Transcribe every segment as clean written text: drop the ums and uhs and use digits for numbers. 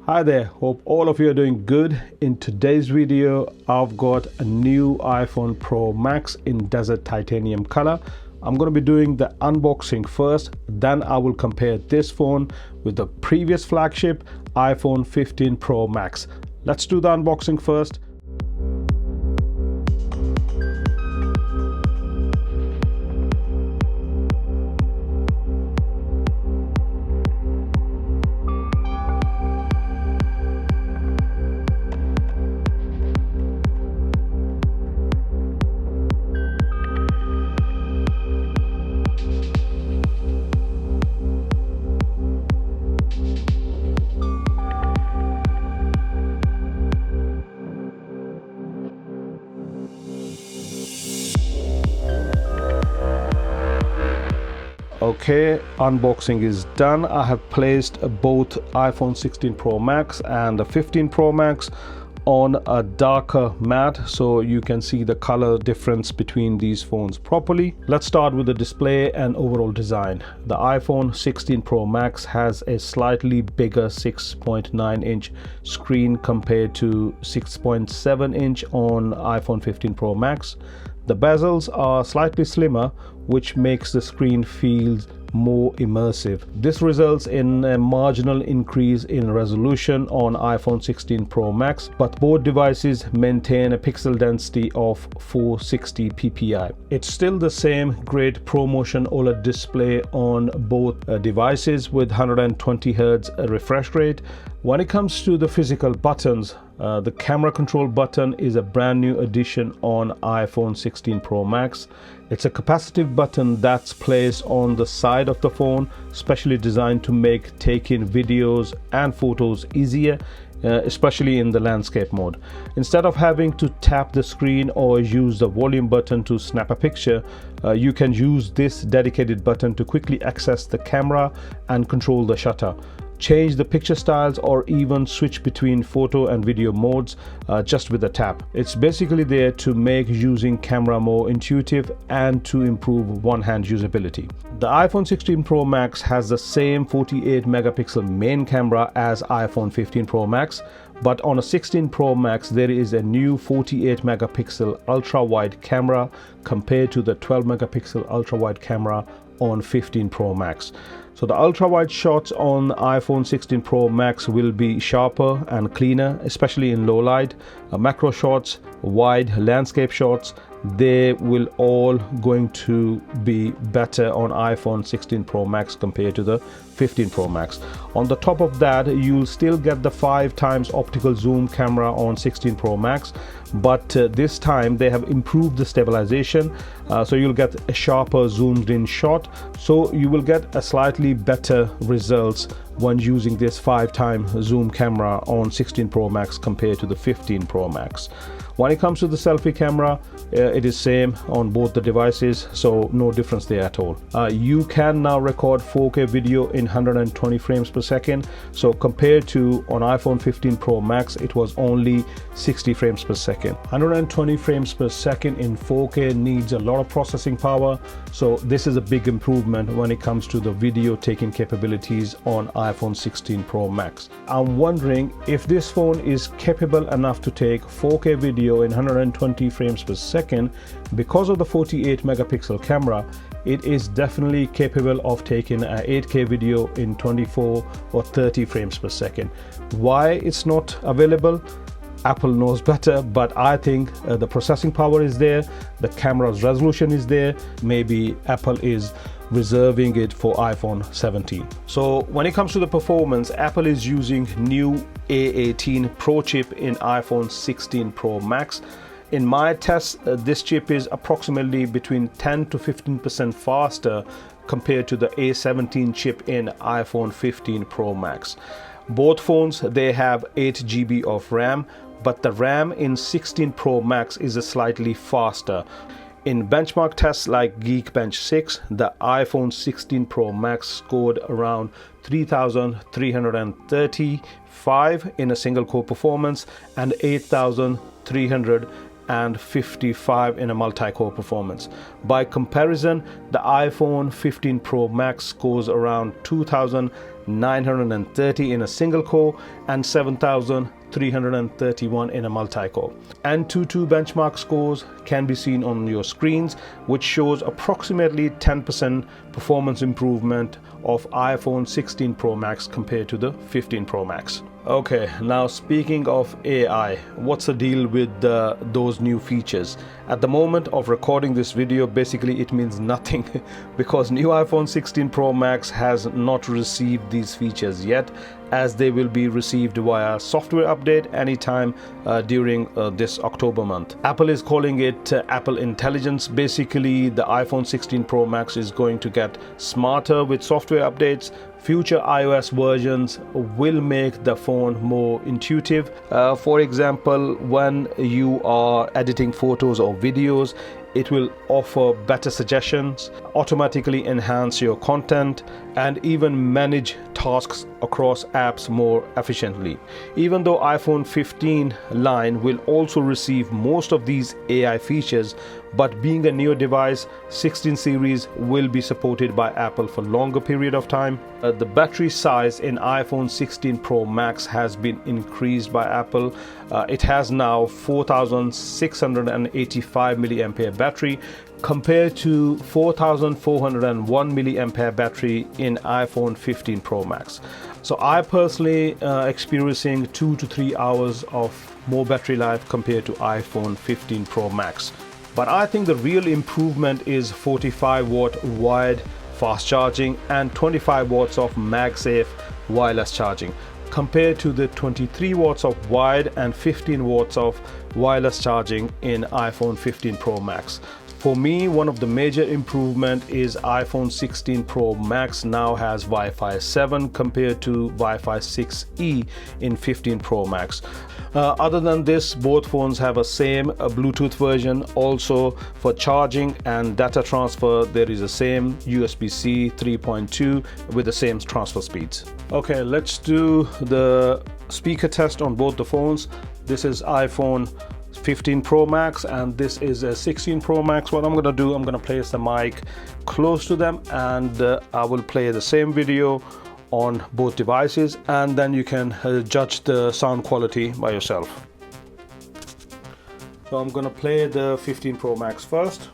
Hi there, hope all of you are doing good. In today's video, I've got a new iPhone Pro Max in Desert Titanium color. I'm going to be doing the unboxing first, then I will compare this phone with the previous flagship iPhone 15 Pro Max. Let's do the unboxing first. Okay, unboxing is done. I have placed both iPhone 16 Pro Max and the 15 Pro Max on a darker matte so you can see the color difference between these phones properly. Let's start with the display and overall design. The iPhone 16 Pro Max has a slightly bigger 6.9-inch screen compared to 6.7-inch on iPhone 15 Pro Max. The bezels are slightly slimmer, which makes the screen feel more immersive. This results in a marginal increase in resolution on iPhone 16 Pro Max, but both devices maintain a pixel density of 460 ppi. It's still the same great ProMotion OLED display on both devices with 120 Hz refresh rate. When it comes to the physical buttons, the camera control button is a brand new addition on iPhone 16 Pro Max. It's a capacitive button that's placed on the side of the phone, specially designed to make taking videos and photos easier, especially in the landscape mode. Instead of having to tap the screen or use the volume button to snap a picture, you can use this dedicated button to quickly access the camera and control the shutter, change the picture styles, or even switch between photo and video modes just with a tap. It's basically there to make using camera more intuitive and to improve one-hand usability. The iPhone 16 Pro Max has the same 48 megapixel main camera as iPhone 15 Pro Max, but on a 16 Pro Max there is a new 48 megapixel ultra-wide camera compared to the 12 megapixel ultra-wide camera on 15 Pro Max. So the ultra-wide shots on iPhone 16 Pro Max will be sharper and cleaner, especially in low light. Macro shots, wide landscape shots, they will all going to be better on iPhone 16 Pro Max compared to the 15 Pro Max. On the top of that, you'll still get the 5x optical zoom camera on 16 Pro Max, but this time they have improved the stabilization, so you'll get a sharper zoomed in shot, so you will get a slightly better results when using this 5x zoom camera on 16 Pro Max compared to the 15 Pro Max. When it comes to the selfie camera, it is same on both the devices, so no difference there at all. You can now record 4K video in 120 frames per second, so compared to on iPhone 15 Pro Max it was only 60 frames per second. 120 frames per second in 4K needs a lot of processing power, so this is a big improvement when it comes to the video taking capabilities on iPhone 16 Pro Max. I'm wondering if this phone is capable enough to take 4K video in 120 frames per second. Because of the 48 megapixel camera, it is definitely capable of taking a 8K video in 24 or 30 frames per second. Why it's not available? Apple knows better, but I think the processing power is there, the camera's resolution is there. Maybe Apple is reserving it for iPhone 17. So when it comes to the performance, Apple is using new A18 Pro chip in iPhone 16 Pro Max. In my tests, this chip is approximately between 10 to 15% faster compared to the A17 chip in iPhone 15 Pro Max. Both phones, they have 8 GB of RAM, but the RAM in 16 Pro Max is slightly faster. In benchmark tests like Geekbench 6, the iPhone 16 Pro Max scored around 3,335 in a single core performance and 8,355 in a multi-core performance. By comparison, the iPhone 15 Pro Max scores around 2,000 7,930 in a single core and 7,331 in a multi-core. AnTuTu benchmark scores can be seen on your screens, which shows approximately 10% performance improvement of iPhone 16 Pro Max compared to the 15 Pro Max. Okay, now speaking of AI, what's the deal with those new features? At the moment of recording this video, basically it means nothing because new iPhone 16 Pro Max has not received these features yet, as they will be received via software update anytime during this October month. Apple is calling it Apple Intelligence. Basically, the iPhone 16 Pro Max is going to get smarter with software updates. Future iOS versions will make the phone more intuitive. For example, when you are editing photos or videos, it will offer better suggestions, automatically enhance your content, and even manage tasks across apps more efficiently. Even though iPhone 15 line will also receive most of these AI features, but being a newer device, 16 series will be supported by Apple for longer period of time. The battery size in iPhone 16 Pro Max has been increased by Apple. It has now 4,685 milliampere battery compared to 4,401 milliampere battery in iPhone 15 Pro Max. So I personally experiencing 2 to 3 hours of more battery life compared to iPhone 15 Pro Max. But I think the real improvement is 45 watt wired fast charging and 25 watts of MagSafe wireless charging compared to the 23 watts of wired and 15 watts of wireless charging in iPhone 15 Pro Max. For me, one of the major improvement is iPhone 16 Pro Max now has Wi-Fi 7 compared to Wi-Fi 6E in 15 Pro Max. Other than this, both phones have a same Bluetooth version. Also for charging and data transfer, there is the same USB-C 3.2 with the same transfer speeds. Okay, let's do the speaker test on both the phones. This is iPhone 15 Pro Max and this is a 16 Pro Max. What I'm gonna do, I'm gonna place the mic close to them and I will play the same video on both devices, and then you can judge the sound quality by yourself. So I'm gonna play the 15 Pro Max first.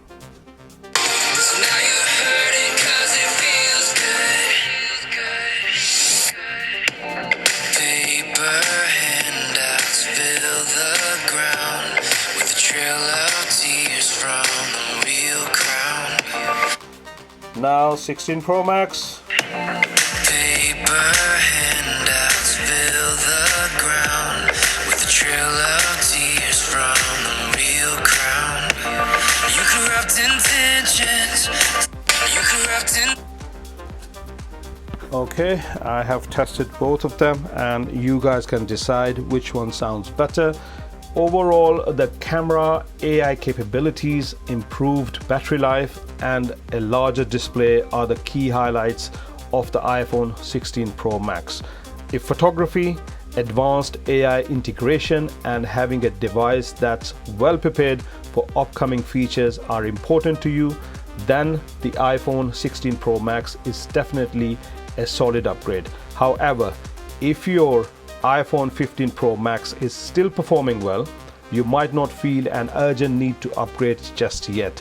Now 16 Pro Max. Okay, I have tested both of them and you guys can decide which one sounds better. Overall, the camera, AI capabilities, improved battery life and a larger display are the key highlights of the iPhone 16 Pro Max. If photography, advanced AI integration and having a device that's well prepared for upcoming features are important to you, then the iPhone 16 Pro Max is definitely a solid upgrade. However, if your iPhone 15 Pro Max is still performing well, you might not feel an urgent need to upgrade just yet.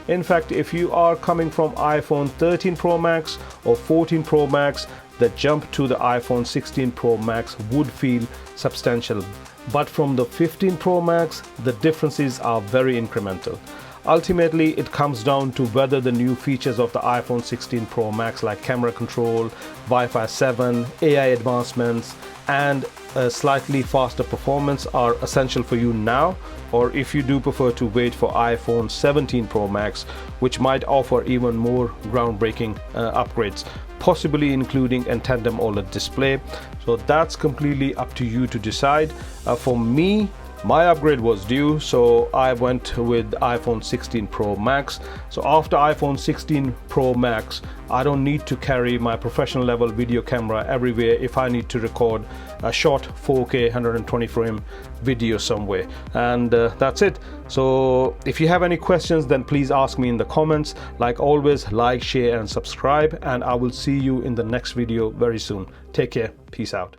In fact, if you are coming from iPhone 13 Pro Max or 14 Pro Max, the jump to the iPhone 16 Pro Max would feel substantial. But from the 15 Pro Max, the differences are very incremental. Ultimately, it comes down to whether the new features of the iPhone 16 Pro Max like camera control, Wi-Fi 7, AI advancements, and a slightly faster performance are essential for you now, or if you do prefer to wait for iPhone 17 Pro Max, which might offer even more groundbreaking upgrades, possibly including a tandem OLED display. So that's completely up to you to decide. For me, my upgrade was due, so I went with iPhone 16 Pro Max. So after iPhone 16 Pro Max, I don't need to carry my professional level video camera everywhere if I need to record a short 4K 120 frame video somewhere. And that's it. So if you have any questions, then please ask me in the comments. Like always, like, share and subscribe, and I will see you in the next video very soon. Take care. Peace out.